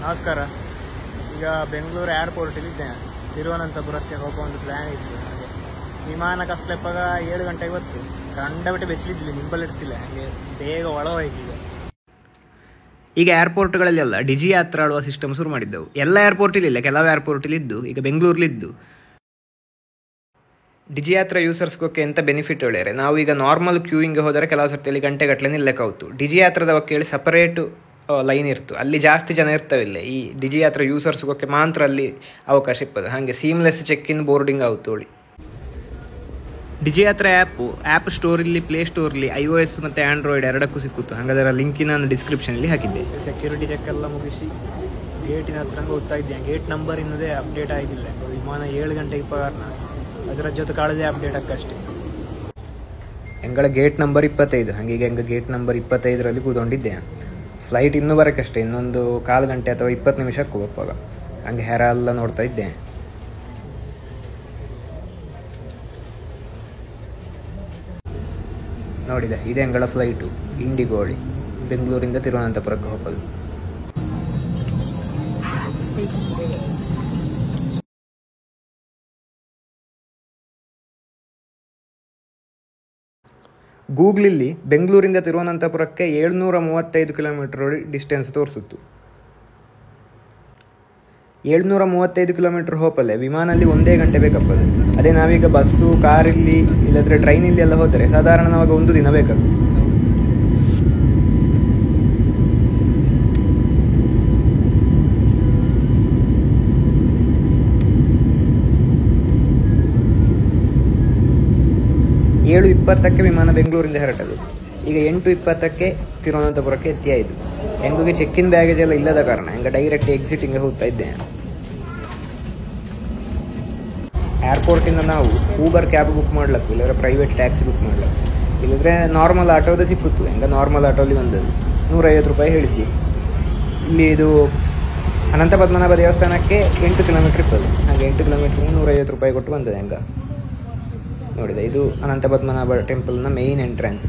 ನಮಸ್ಕಾರ. ಈಗ ಬೆಂಗಳೂರು ಏರ್ಪೋರ್ಟಲ್ಲಿದ್ದೇನೆ. ತಿರುವನಂತಪುರಕ್ಕೆ ಹೋಗೋ ಒಂದು ಪ್ಲ್ಯಾನ್ ಇತ್ತು ನನಗೆ. ವಿಮಾನ ಕಸ್ಲೆಪ್ಪಾಗ 7 ಗಂಟೆ ಇವತ್ತು ಕಂಡಬಿಟ್ಟು ಬೆಚ್ಚಲಿದ್ದಿಲ್ಲ, ನಿಂಬಲ್ಲಿರ್ತಿಲ್ಲ, ಹಾಗೆ ಬೇಗ ಒಳ ಹೋಯ್ತು. ಈಗ ಏರ್ಪೋರ್ಟ್ಗಳಲ್ಲೆಲ್ಲ ಡಿಜಿ ಯಾತ್ರಾ ಆಡುವ ಸಿಸ್ಟಮ್ ಶುರು ಮಾಡಿದ್ದೆವು. ಎಲ್ಲ ಏರ್ಪೋರ್ಟಲ್ಲಿಲ್ಲ, ಕೆಲವು ಏರ್ಪೋರ್ಟಲ್ಲಿದ್ದು, ಈಗ ಬೆಂಗಳೂರಲ್ಲಿದ್ದು. ಡಿಜಿ ಯಾತ್ರಾ ಯೂಸರ್ಸ್ಗೋಕ್ಕೆ ಎಂತ ಬೆನಿಫಿಟ್ ಹೇಳಿದರೆ, ನಾವು ಈಗ ನಾರ್ಮಲ್ ಕ್ಯೂಯಿಂಗ್ಗೆ ಹೋದರೆ ಕೆಲವು ಸರ್ತಿಯಲ್ಲಿ ಗಂಟೆಗಟ್ಟಲೆ ನಿಲ್ಲಕ್ಕಾಗ್ತು. ಡಿಜಿ ಯಾತ್ರಾದ ಕೇಳಿ ಸಪರೇಟು ಲೈನ್ ಇರ್ತು, ಅಲ್ಲಿ ಜಾಸ್ತಿ ಜನ ಇರ್ತಾವಿಲ್ಲ. ಈ ಡಿಜಿ ಯಾತ್ರಾ ಯೂಸರ್ಸ್ಗೋಕ್ಕೆ ಮಾತ್ರ ಅಲ್ಲಿ ಅವಕಾಶ ಇಪ್ಪದು. ಹಾಗೆ ಸೀಮ್ಲೆಸ್ ಚೆಕ್ ಇನ್ ಬೋರ್ಡಿಂಗ್ ಆಗುತ್ತೆ. ಹೇಳಿ ಡಿಜಿ ಯಾತ್ರಾ ಆ್ಯಪ್ ಸ್ಟೋರಲ್ಲಿ, ಪ್ಲೇ ಸ್ಟೋರಲ್ಲಿ iOS ಮತ್ತು ಆ್ಯಂಡ್ರಾಯ್ಡ್ ಎರಡಕ್ಕೂ ಸಿಕ್ಕುತ್ತು. ಹಾಗಾದ್ರೆ ಅದರ ಲಿಂಕಿನ ನಾನು ಡಿಸ್ಕ್ರಿಪ್ಷನಲ್ಲಿ ಹಾಕಿದ್ದೆ. ಸೆಕ್ಯೂರಿಟಿ ಚೆಕ್ ಎಲ್ಲ ಮುಗಿಸಿ ಗೇಟಿನ ಹತ್ರ ಹೋಗ್ತಾ ಇದ್ದೇನೆ. ಗೇಟ್ ನಂಬರ್ ಇನ್ನದೇ ಅಪ್ಡೇಟ್ ಆಗಿಲ್ಲ. ವಿಮಾನ 7 ಗಂಟೆಗೆ ಕಾರಣ ಅದರ ಜೊತೆ ಕಾಳದೇ ಅಪ್ಡೇಟ್ ಅಕ್ಕಷ್ಟೇ. ಎಂಗಳ ಗೇಟ್ ನಂಬರ್ 25. ಹಾಗೆ ಹೆಂಗೆ ಗೇಟ್ ನಂಬರ್ 25ರಲ್ಲಿ ಕೂತ್ಕೊಂಡಿದ್ದೆ. ಫ್ಲೈಟ್ ಇನ್ನೂ ಬರೋಕ್ಕಷ್ಟೇ, ಇನ್ನೊಂದು 1/4 ಗಂಟೆ ಅಥವಾ 20 ನಿಮಿಷಕ್ಕೆ ಹೋಗುವಾಗ. ಹಂಗೆ ಹೆರ ಎಲ್ಲ ನೋಡ್ತಾ ಇದ್ದೆ. ನೋಡಿದೆ, ಇದೆ ಎಂಗಳ ಫ್ಲೈಟು ಇಂಡಿಗೋಳಿ, ಬೆಂಗಳೂರಿಂದ ತಿರುವನಂತಪುರಕ್ಕೆ ಹೋಗೋದು. ಗೂಗ್ಲಲ್ಲಿ ಬೆಂಗಳೂರಿಂದ ತಿರುವನಂತಪುರಕ್ಕೆ 735 ಕಿಲೋಮೀಟರ್ ಡಿಸ್ಟೆನ್ಸ್ ತೋರಿಸಿತ್ತು. 735 ಕಿಲೋಮೀಟರ್ ಹೋಪಲ್ಲೇ ವಿಮಾನಲ್ಲಿ 1 ಗಂಟೆ ಬೇಕಪ್ಪದು. ಅದೇ ನಾವೀಗ ಬಸ್ಸು, ಕಾರಲ್ಲಿ ಇಲ್ಲದ್ರೆ ಟ್ರೈನಲ್ಲಿ ಎಲ್ಲ ಹೋದರೆ ಸಾಧಾರಣ ನಾವಾಗ 1 ದಿನ ಬೇಕಾಗ್ತದೆ. ಏಳು 20ಕ್ಕೆ ವಿಮಾನ ಬೆಂಗಳೂರಿಂದ ಹೊರಟದು. ಈಗ 8:20ಕ್ಕೆ ತಿರುವನಂತಪುರಕ್ಕೆ ಎತ್ತಿಯಾಯಿತು. ಹೆಂಗೆ ಚೆಕ್ ಇನ್ ಬ್ಯಾಗೇಜ್ ಎಲ್ಲ ಇಲ್ಲದ ಕಾರಣ ಹೆಂಗೆ ಡೈರೆಕ್ಟ್ ಎಕ್ಸಿಟಿಂಗ್ಗೆ ಹೋಗ್ತಾ ಇದ್ದೇನೆ. ಏರ್ಪೋರ್ಟಿಂದ ನಾವು ಊಬರ್ ಕ್ಯಾಬ್ ಬುಕ್ ಮಾಡ್ಲಕ್ಕು, ಇಲ್ಲದ್ರೆ ಪ್ರೈವೇಟ್ ಟ್ಯಾಕ್ಸಿ ಬುಕ್ ಮಾಡ್ಲಕ್ಕು, ಇಲ್ಲದ್ರೆ ನಾರ್ಮಲ್ ಆಟೋದ ಸಿಕ್ಕಿತ್ತು. ಹೆಂಗೆ ನಾರ್ಮಲ್ ಆಟೋಲ್ಲಿ ಬಂದದ್ದು 150 ರೂಪಾಯಿ ಹೇಳಿದ್ವಿ. ಇಲ್ಲಿ ಇದು ಅನಂತ ಪದ್ಮನಾಭ ದೇವಸ್ಥಾನಕ್ಕೆ 8 ಕಿಲೋಮೀಟ್ರ್ ಇಪ್ಪದು. ಹಾಗೆ 8 ಕಿಲೋಮೀಟ್ರಿಗೆ 150 ರೂಪಾಯಿ ಕೊಟ್ಟು ಬಂದದೆ. ಹೆಂಗೆ ನೋಡಿದೆ, ಇದು ಅನಂತ ಪದ್ಮನಾಭ ಟೆಂಪಲ್ನ ಮೇಯ್ನ್ ಎಂಟ್ರೆನ್ಸ್.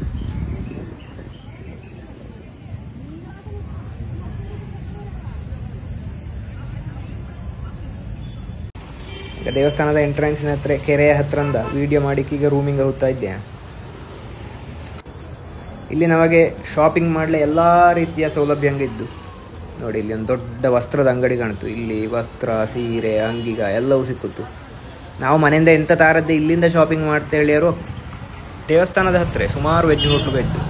ಈಗ ದೇವಸ್ಥಾನದ ಎಂಟ್ರೆನ್ಸಿನ ಹತ್ರ, ಕೆರೆಯ ಹತ್ರಂದ ವಿಡಿಯೋ ಮಾಡಿಕ್ಕೆ ಈಗ ರೂಮಿಂಗ್ ಹೋಗ್ತಾ ಇದ್ದೆ. ಇಲ್ಲಿ ನಮಗೆ ಶಾಪಿಂಗ್ ಮಾಡಲಿ ಎಲ್ಲ ರೀತಿಯ ಸೌಲಭ್ಯ ಹಂಗಿದ್ದು. ನೋಡಿ, ಇಲ್ಲಿ ಒಂದು ದೊಡ್ಡ ವಸ್ತ್ರದ ಅಂಗಡಿ ಕಾಣ್ತು. ಇಲ್ಲಿ ವಸ್ತ್ರ, ಸೀರೆ, ಅಂಗಿಗ ಎಲ್ಲವೂ ಸಿಕ್ಕುತ್ತು. ನಾವು ಮನೆಯಿಂದ ಎಂಥ ತಾರದ್ದೇ ಇಲ್ಲಿಂದ ಶಾಪಿಂಗ್ ಮಾಡ್ತಾ ಹೇಳಿಯರು. ದೇವಸ್ಥಾನದ ಹತ್ತಿರ ಸುಮಾರು ವೆಜ್ ಹೋಟ್ಲುಗಳಿದ್ದು,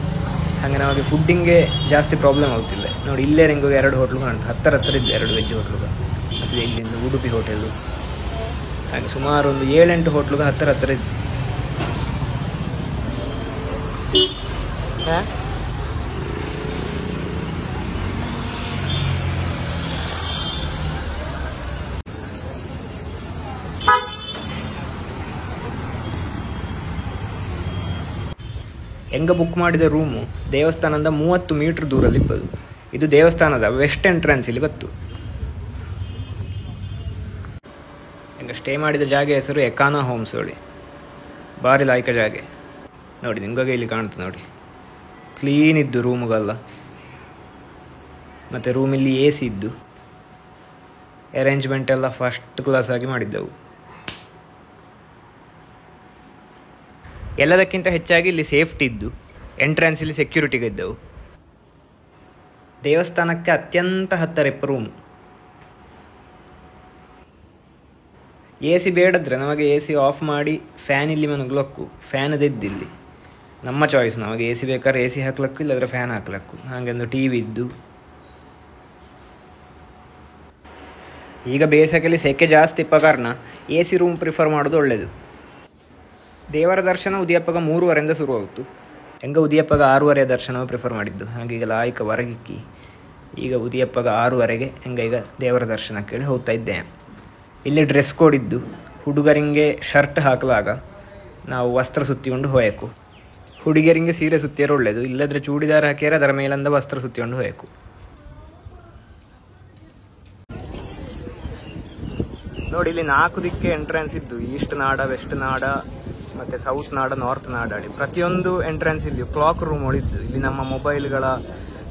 ಹಾಗೆ ನಮಗೆ ಫುಡ್ಡಿಂಗೆ ಜಾಸ್ತಿ ಪ್ರಾಬ್ಲಮ್ ಆಗ್ತಿಲ್ಲ. ನೋಡಿ, ಇಲ್ಲೇ ನಿಂಗೆ 2 ಹೋಟ್ಲು ಕಾಣ್ತು. ಹತ್ತಿರ ಇದ್ದು 2 ವೆಜ್ ಹೋಟ್ಲುಗಳು. ಮತ್ತು ಇಲ್ಲಿಂದ ಉಡುಪಿ ಹೋಟೆಲು, ಹಾಗೆ ಸುಮಾರು ಒಂದು 7-8 ಹೋಟ್ಲುಗಳು ಹತ್ತಿರ ಇದ್ದು. ಹೆಂಗೆ ಬುಕ್ ಮಾಡಿದ ರೂಮು ದೇವಸ್ಥಾನದ 30 ಮೀಟ್ರ್ ದೂರಲ್ಲಿ ಇಪ್ಪದು. ಇದು ದೇವಸ್ಥಾನದ ವೆಸ್ಟ್ ಎಂಟ್ರೆನ್ಸ್ ಇಲ್ಲಿ ಬತ್ತು. ಹೆಂಗೆ ಸ್ಟೇ ಮಾಡಿದ ಜಾಗ ಹೆಸರು ಎಕಾನಾ ಹೋಮ್ಸ್. ಹೇಳಿ ಭಾರಿ ಲಾಯ್ಕ ಜಾಗೆ. ನೋಡಿ, ನಿಮಗೆ ಇಲ್ಲಿ ಕಾಣ್ತು. ನೋಡಿ, ಕ್ಲೀನ್ ಇದ್ದು ರೂಮುಗಲ್ಲ. ಮತ್ತು ರೂಮಲ್ಲಿ AC ಇದ್ದು, ಅರೇಂಜ್ಮೆಂಟ್ ಎಲ್ಲ ಫಸ್ಟ್ ಕ್ಲಾಸ್ ಆಗಿ ಮಾಡಿದ್ದೆವು. ಎಲ್ಲದಕ್ಕಿಂತ ಹೆಚ್ಚಾಗಿ ಇಲ್ಲಿ ಸೇಫ್ಟಿ ಇದ್ದು, ಎಂಟ್ರೆನ್ಸಲ್ಲಿ ಸೆಕ್ಯೂರಿಟಿಗೆ ಇದ್ದವು. ದೇವಸ್ಥಾನಕ್ಕೆ ಅತ್ಯಂತ ಹತ್ತಿರ ರೂಮು. AC ಬೇಡದ್ರೆ ನಮಗೆ AC ಆಫ್ ಮಾಡಿ ಫ್ಯಾನ್ ಇಲ್ಲಿ ಮನಗ್ಲಕ್ಕು. ಫ್ಯಾನ್ ಅದಿದ್ದಿಲ್ಲಿ ನಮ್ಮ ಚಾಯ್ಸ್. ನಮಗೆ AC ಬೇಕಾದ್ರೆ AC ಹಾಕ್ಲಕ್ಕು, ಇಲ್ಲಾಂದರೆ ಫ್ಯಾನ್ ಹಾಕ್ಲಕ್ಕು. ಹಾಗೆ ಒಂದು TV ಇದ್ದು. ಈಗ ಬೇಸಿಗೆಯಲ್ಲಿ ಸೆಕೆ ಜಾಸ್ತಿ ಇಪ್ಪ ಕಾರಣ AC ರೂಮ್ ಪ್ರಿಫರ್ ಮಾಡೋದು ಒಳ್ಳೆಯದು. ದೇವರ ದರ್ಶನ ಉದಿಯಪ್ಪಗ 3:30 ಶುರುವಾಯಿತು. ಹೆಂಗೆ ಉದಿಯಪ್ಪಗ 6:30 ದರ್ಶನ ಪ್ರಿಫರ್ ಮಾಡಿದ್ದು. ಹಾಗೆ ಈಗ ಲಾಯ್ಕ ಹೊರಗಿಕ್ಕಿ ಈಗ ಉದಿಯಪ್ಪಗ 6:30ಗೆ ಹೆಂಗೆ ಈಗ ದೇವರ ದರ್ಶನ ಕೇಳಿ ಹೋಗ್ತಾ ಇದ್ದೆ. ಇಲ್ಲಿ ಡ್ರೆಸ್ ಕೋಡ್ ಇದ್ದು, ಹುಡುಗರಿಗೆ ಶರ್ಟ್ ಹಾಕಲಾಗ ನಾವು ವಸ್ತ್ರ ಸುತ್ತಿಕೊಂಡು ಹೋಯಕು. ಹುಡುಗಿಯರಿಗೆ ಸೀರೆ ಸುತ್ತಿಯರು ಒಳ್ಳೆಯದು, ಇಲ್ಲದ್ರೆ ಚೂಡಿದಾರ ಹಾಕಿಯರೆ ಅದರ ಮೇಲಿಂದ ವಸ್ತ್ರ ಸುತ್ತಿಕೊಂಡು ಹೋಯಕು. ನೋಡಿ, ಇಲ್ಲಿ 4 ದಿಕ್ಕೆ ಎಂಟ್ರೆನ್ಸ್ ಇದ್ದು. ಈಸ್ಟ್ ನಾಡ, ವೆಸ್ಟ್ ನಾಡ, ಮತ್ತು ಸೌತ್ ನಾಡ, ನಾರ್ತ್ ನಾಡ. ಪ್ರತಿಯೊಂದು ಎಂಟ್ರೆನ್ಸ್ ಇಲ್ಲಿ ಕ್ಲಾಕ್ ರೂಮ್ ಒಳಿದ್ದು. ಇಲ್ಲಿ ನಮ್ಮ ಮೊಬೈಲ್ಗಳ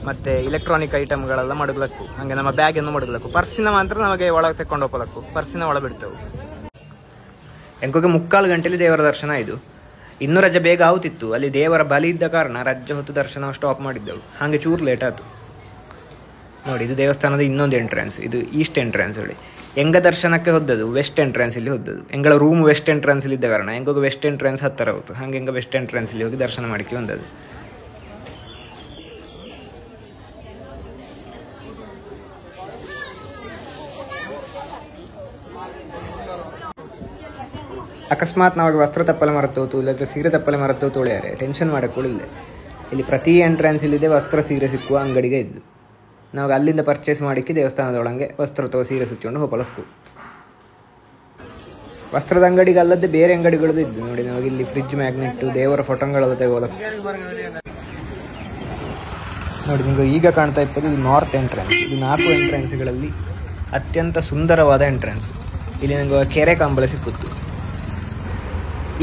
ಮತ್ತು ಇಲೆಕ್ಟ್ರಾನಿಕ್ ಐಟಮ್ಗಳೆಲ್ಲ ಮಡಗಲಕ್ಕು, ಹಾಗೆ ನಮ್ಮ ಬ್ಯಾಗನ್ನು ಮಡಗಲಕ್ಕು. ಪರ್ಸಿನ ಮಾತ್ರ ನಮಗೆ ಒಳಗೆ ತೆಕ್ಕೊಂಡು ಹೋಗಲಕ್ಕು, ಪರ್ಸಿನ ಒಳ ಬಿಡ್ತೇವೆ. ಎಂಕೋಗೆ 3/4 ಗಂಟೆಲಿ ದೇವರ ದರ್ಶನ ಆಯಿತು. ಇನ್ನೂ ರಜೆ ಬೇಗ ಆಗುತ್ತಿತ್ತು, ಅಲ್ಲಿ ದೇವರ ಬಲಿ ಇದ್ದ ಕಾರಣ ರಜೆ ಹೊತ್ತು ದರ್ಶನ ಸ್ಟಾಪ್ ಮಾಡಿದ್ದೆವು, ಹಾಗೆ ಚೂರು ಲೇಟ್ ಆಯಿತು. ನೋಡಿ, ಇದು ದೇವಸ್ಥಾನದ ಇನ್ನೊಂದು ಎಂಟ್ರೆನ್ಸ್, ಇದು ಈಸ್ಟ್ ಎಂಟ್ರೆನ್ಸ್ ಹೇಳಿ. ಎಂಗ ದರ್ಶನಕ್ಕೆ ಹೋದದ್ದು ವೆಸ್ಟ್ ಎಂಟ್ರೆನ್ಸ್ ಇಲ್ಲಿ ಹೋದದ್ದು. ಎಂಗಳ ರೂಮ್ ವೆಸ್ಟ್ ಎಂಟ್ರೆನ್ಸ್ ಇದ್ದ ಕಾರಣ ಎಂಗೋಗ ವೆಸ್ಟ್ ಎಂಟ್ರೆನ್ಸ್ ಹತ್ತಿರ ಹೋಯ್ತು, ಹಾಗೆ ಎಂಗ ವೆಸ್ಟ್ ಎಂಟ್ರೆನ್ಸ್ ಇಲ್ಲಿ ಹೋಗಿ ದರ್ಶನ ಮಾಡಿಕೆ ಬಂದದ್ದು. ಅಕಸ್ಮಾತ್ ನಾವಾಗ ವಸ್ತ್ರ ತಪ್ಪಲೆ ಮರತ್ತೋತು, ಇಲ್ಲಾಂದರೆ ಸೀರೆ ತಪ್ಪಲೆ ಮರತ್ತೋತು ತೊಳೆಯಾರೆ ಟೆನ್ಷನ್ ಮಾಡೋಕ್ಕೊಳ್ಳಿಲ್ಲ. ಇಲ್ಲಿ ಪ್ರತಿ ಎಂಟ್ರೆನ್ಸ್ ಇಲ್ಲಿದೆ ವಸ್ತ್ರ ಸೀರೆ ಸಿಕ್ಕುವ ಅಂಗಡಿಗೆ ಇದ್ದು, ನಾವಾಗ ಅಲ್ಲಿಂದ ಪರ್ಚೇಸ್ ಮಾಡಿಕ್ಕೆ ದೇವಸ್ಥಾನದೊಳಗೆ ವಸ್ತ್ರ ಅಥವಾ ಸೀರೆ ಸುತ್ತಿಕೊಂಡು ಹೋಗಲಕ್ಕು. ವಸ್ತ್ರದ ಅಂಗಡಿಗೆ ಅಲ್ಲದೆ ಬೇರೆ ಅಂಗಡಿಗಳದ್ದು ಇದ್ದು ನೋಡಿ, ನಾವಾಗ ಇಲ್ಲಿ ಫ್ರಿಜ್ ಮ್ಯಾಗ್ನೆಟ್ಟು, ದೇವರ ಫೋಟೋಗಳೆಲ್ಲ ತೆಗೋಲಕ್ಕು. ನೋಡಿ, ನಿಮಗೆ ಈಗ ಕಾಣ್ತಾ ಇಪ್ಪದು ಇದು ನಾರ್ತ್ ಎಂಟ್ರೆನ್ಸ್. ಇದು 4 ಎಂಟ್ರೆನ್ಸ್ಗಳಲ್ಲಿ ಅತ್ಯಂತ ಸುಂದರವಾದ ಎಂಟ್ರೆನ್ಸ್. ಇಲ್ಲಿ ನನಗೆ ಕೆರೆ ಕಂಬಳ ಸಿಕ್ಕುತ್ತು.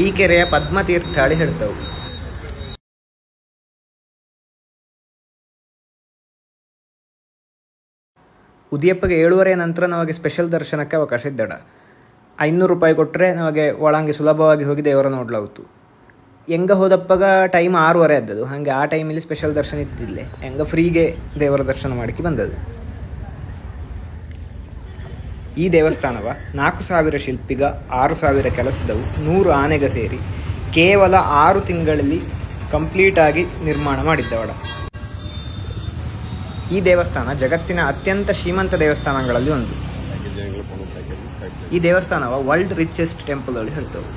ಈ ಕೆರೆಯ ಪದ್ಮತೀರ್ಥಾಳಿ ಹೇಳ್ತಾವೆ. ಉದಿಯಪ್ಪಗೆ 7:30 ನಂತರ ನಮಗೆ ಸ್ಪೆಷಲ್ ದರ್ಶನಕ್ಕೆ ಅವಕಾಶ ಇದ್ದಡ. 500 ರೂಪಾಯಿ ಕೊಟ್ಟರೆ ನಮಗೆ ಒಳಗೆ ಸುಲಭವಾಗಿ ಹೋಗಿ ದೇವರ ನೋಡ್ಲಾಗ್ತು. ಹೆಂಗ ಹೋದಪ್ಪಗ ಟೈಮ್ 6:30 ಆದದ್ದು, ಹಾಗೆ ಆ ಟೈಮಲ್ಲಿ ಸ್ಪೆಷಲ್ ದರ್ಶನ ಇದ್ದಿಲ್ಲ, ಹೆಂಗ ಫ್ರೀಗೆ ದೇವರ ದರ್ಶನ ಮಾಡಿಕೆ ಬಂದದ್ದು. ಈ ದೇವಸ್ಥಾನವ 4,000 ಶಿಲ್ಪಿಗ, 6,000 ಕೆಲಸದವು, 100 ಆನೆಗ ಸೇರಿ ಕೇವಲ 6 ತಿಂಗಳಲ್ಲಿ ಕಂಪ್ಲೀಟಾಗಿ ನಿರ್ಮಾಣ ಮಾಡಿದ್ದವಳ. ಈ ದೇವಸ್ಥಾನ ಜಗತ್ತಿನ ಅತ್ಯಂತ ಶ್ರೀಮಂತ ದೇವಸ್ಥಾನಗಳಲ್ಲಿ ಒಂದು. ಈ ದೇವಸ್ಥಾನವ ವರ್ಲ್ಡ್ ರಿಚೆಸ್ಟ್ ಟೆಂಪಲ್ ಅಲ್ಲಿ ಹೇಳ್ತವೆ.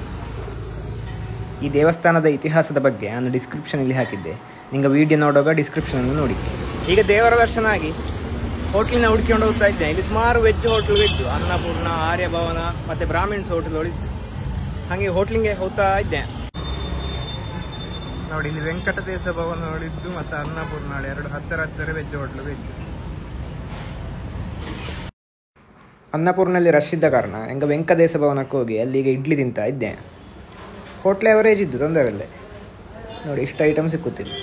ಈ ದೇವಸ್ಥಾನದ ಇತಿಹಾಸದ ಬಗ್ಗೆ ನಾನು ಡಿಸ್ಕ್ರಿಪ್ಷನಲ್ಲಿ ಹಾಕಿದ್ದೆ, ನಿಂಗೆ ವಿಡಿಯೋ ನೋಡುವಾಗ ಡಿಸ್ಕ್ರಿಪ್ಷನನ್ನು ನೋಡಿ. ಈಗ ದೇವರ ದರ್ಶನ ಆಗಿ ಹೋಟ್ಲಿನ ಹುಡ್ಕೊಂಡು ಹೋಗ್ತಾ ಇದ್ದೆ. ಇಲ್ಲಿ ಸುಮಾರು ವೆಜ್ ಹೋಟ್ಲ್ ಇದ್ದು, ಅನ್ನಪೂರ್ಣ, ಆರ್ಯಭವನ ಮತ್ತು ಬ್ರಾಹ್ಮಿಣ್ಸ್ ಹೋಟೆಲ್ಗಳು ಇದ್ದು. ಹಾಗೆ ಹೋಟ್ಲಿಗೆ ಹೋಗ್ತಾ ಇದ್ದೆ. ನೋಡಿ, ಇಲ್ಲಿ ವೆಂಕಟೇಶ ಭವನಗಳಿದ್ದು ಮತ್ತು ಅನ್ನಪೂರ್ಣ 2 ಹತ್ತಿರ ವೆಜ್ ಹೋಟ್ಲು ಇದ್ದು. ಅನ್ನಪೂರ್ಣಲ್ಲಿ ರಶ್ ಇದ್ದ ಕಾರಣ ಹೆಂಗ ವೆಂಕಟೇಶ ಭವನಕ್ಕೆ ಹೋಗಿ ಅಲ್ಲಿಗೆ ಇಡ್ಲಿ ತಿಂತಾ ಇದ್ದೆ. ಹೋಟ್ಲ್ ಅವರೇಜ್ ಇದ್ದು, ತೊಂದರೆ ಇಲ್ಲ. ನೋಡಿ, ಇಷ್ಟು ಐಟಮ್ ಸಿಕ್ಕುತ್ತಿಲ್ಲ.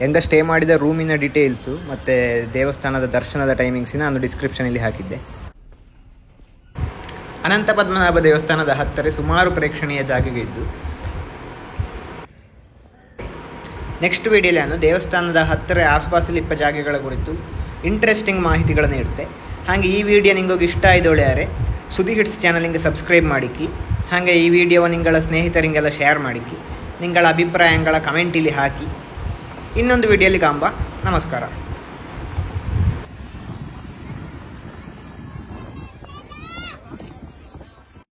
ಹೆಂಗ ಸ್ಟೇ ಮಾಡಿದ ರೂಮಿನ ಡೀಟೇಲ್ಸು ಮತ್ತು ದೇವಸ್ಥಾನದ ದರ್ಶನದ ಟೈಮಿಂಗ್ಸಿನ ನಾನು ಡಿಸ್ಕ್ರಿಪ್ಷನಲ್ಲಿ ಹಾಕಿದ್ದೆ. ಅನಂತ ಪದ್ಮನಾಭ ದೇವಸ್ಥಾನದ ಹತ್ತಿರ ಸುಮಾರು ಪ್ರೇಕ್ಷಣೀಯ ಜಾಗಗಳು ಇದ್ದು. ನೆಕ್ಸ್ಟ್ ವಿಡಿಯೋಲಿ ನಾನು ದೇವಸ್ಥಾನದ ಹತ್ತಿರ ಆಸುಪಾಸಲ್ಲಿ ಇಪ್ಪ ಜಾಗಗಳ ಕುರಿತು ಇಂಟ್ರೆಸ್ಟಿಂಗ್ ಮಾಹಿತಿಗಳನ್ನು ನೀಡುತ್ತೆ. ಹಾಗೆ ಈ ವಿಡಿಯೋ ನಿಂಗೋಗಿ ಇಷ್ಟ ಆಯ್ದೊಳ್ಯಾರೆ ಸುದ್ದಿ ಹಿಟ್ಸ್ ಚಾನಲಿಂಗೆ ಸಬ್ಸ್ಕ್ರೈಬ್ ಮಾಡಿಕ್ಕಿ. ಹಾಗೆ ಈ ವಿಡಿಯೋವ ನಿಂಗಳ ಸ್ನೇಹಿತರಿಗೆಲ್ಲ ಶೇರ್ ಮಾಡಿಕ್ಕಿ. ನಿಂಗಳ ಅಭಿಪ್ರಾಯಗಳ ಕಮೆಂಟ್ ಇಲ್ಲಿ ಹಾಕಿ. ಇನ್ನೊಂದು ವಿಡಿಯೋಲಿ ಕಾಂಬ. ನಮಸ್ಕಾರ.